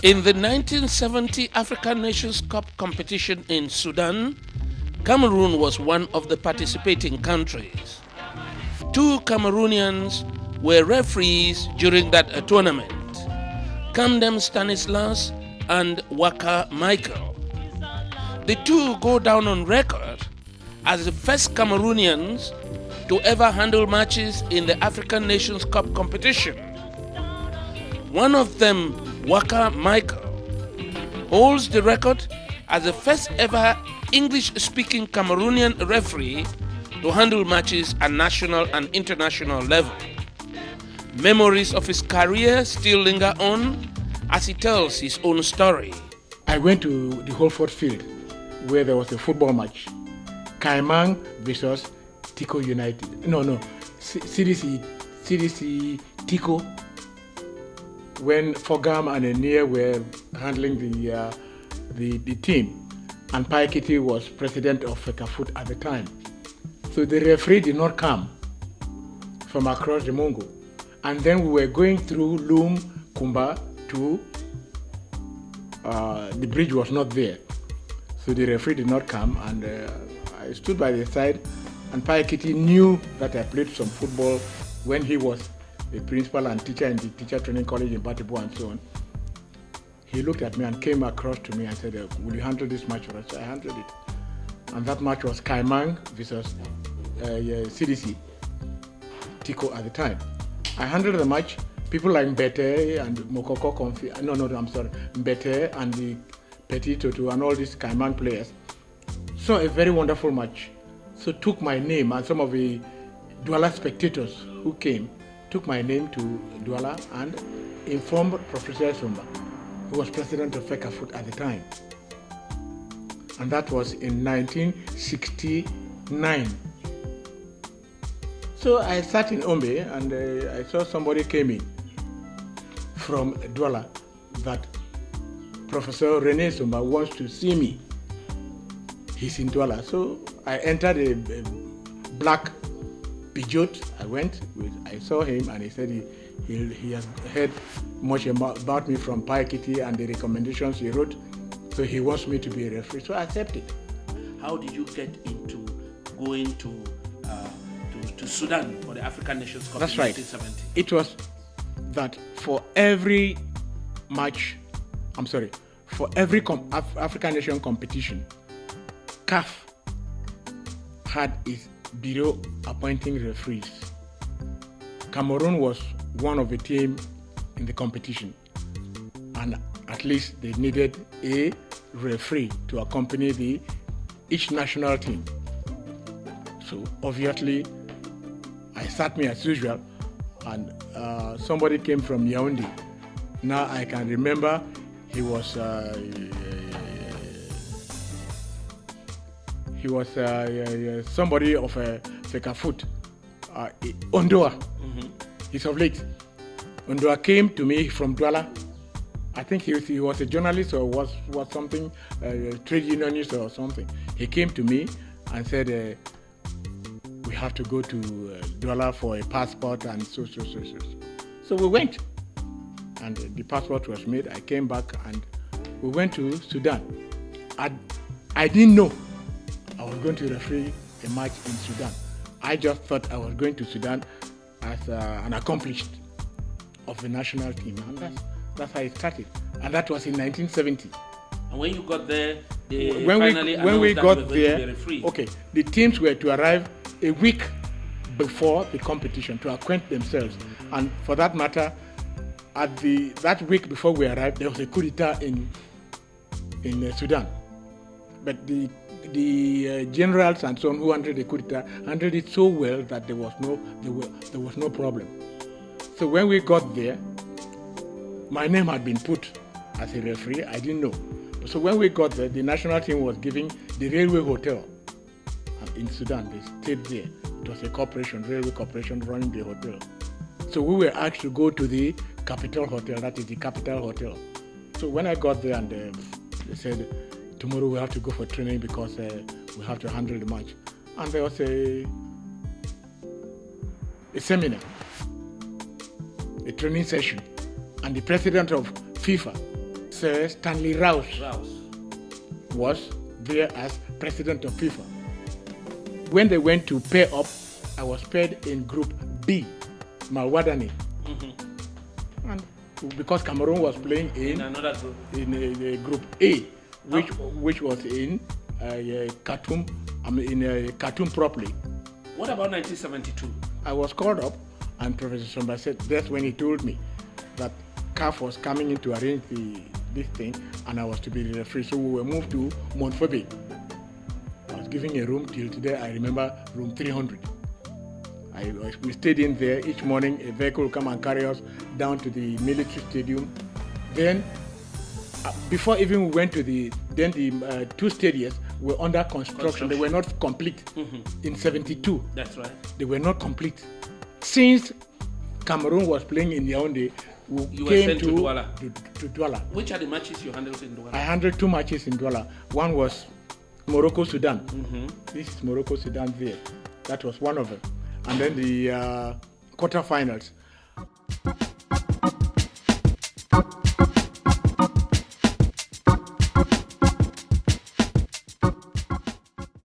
In the 1970 African Nations Cup competition in Sudan, Cameroon was one of the participating countries. 2 Cameroonians were referees during that tournament, Kamdem Stanislas and WACKA Micheal. The two go down on record as the first Cameroonians to ever handle matches in the African Nations Cup competition. One of them, WACKA Micheal, holds the record as the first ever English-speaking Cameroonian referee to handle matches at national and international level. Memories of his career still linger on as he tells his own story. I went to the Holford Field where there was a football match. Caimang versus Tico United. CDC Tico, when Fogam and Enia were handling the team, and Paikiti was president of Fekafoot at the time. So the referee did not come from across the Mongo. And then we were going through Loom, Kumba to the bridge was not there. So the referee did not come, and I stood by the side, and Paikiti knew that I played some football when he was a principal and teacher in the teacher training college in Batibo and so on. He looked at me and came across to me and said, will you handle this match for us? So I handled it. And that match was Caimang versus CDC, Tico at the time. I handled the match. People like Mbete and Mokoko Mbete and the Petit Toto and all these Caimang players saw a very wonderful match. So took my name, and some of the Douala spectators who came took my name to Douala and informed Professor Sumba, who was president of Fekafoot at the time. And that was in 1969. So I sat in Ombe and I saw somebody came in from Douala that Professor Rene Sumba wants to see me. He's in Douala. So I entered a black Peugeot. I saw him and he said he has heard much about me from Paikiti and the recommendations he wrote. So he wants me to be a referee. So I accepted. How did you get into going to Sudan for the African Nations Cup in 1970? Right. It was that for every African Nation competition, CAF had its bureau appointing referees. Cameroon was one of the team in the competition, and at least they needed a referee to accompany each national team. So obviously, I sat me as usual, and somebody came from Yaoundé. Now I can remember he was somebody of Fekafoot, Ondoa. Mm-hmm. He's of late. Ondoa came to me from Douala. I think he was a journalist or was something, trade unionist or something. He came to me and said, we have to go to Douala for a passport and so. So we went, and the passport was made. I came back and we went to Sudan. I didn't know I was going to referee a match in Sudan. I just thought I was going to Sudan as an accomplished of the national team, and that's how it started. And that was in 1970. And when you got there, when we got there, okay, the teams were to arrive a week before the competition to acquaint themselves, and for that matter, at that week before we arrived, there was a coup d'etat in Sudan, but the generals and so on who handled the coup d'etat handled it so well that there was no problem. So when we got there, my name had been put as a referee. I didn't know. So when we got there, the national team was giving the railway hotel in Sudan. They stayed there. It was a railway corporation running the hotel. So we were asked to go to the capital hotel, that is the capital hotel. So when I got there and they said, tomorrow we have to go for training because we have to handle the match. And there was a seminar, a training session. And the president of FIFA, Sir Stanley Rouse, was there as president of FIFA. When they went to pair up, I was paired in Group B, Malwadani. Mm-hmm. And because Cameroon was playing in another group, in Group A, which was in Khartoum, Khartoum properly. What about 1972? I was called up, and Professor Somba said that's when he told me that CAF was coming in to arrange this thing, and I was to be the referee. So we were moved to Montpellier. I was given a room till today. I remember room 300. We stayed in there. Each morning, a vehicle would come and carry us down to the military stadium. Then, before even we went to the two stadiums were under construction. They were not complete. Mm-hmm. In 72. That's right. They were not complete. Since Cameroon was playing in Yaoundé, you were sent to Douala. To Douala. Which are the matches you handled in Douala? I handled 2 matches in Douala. One was Morocco, Sudan. Mm-hmm. This is Morocco, Sudan there. That was one of them. And then the quarterfinals.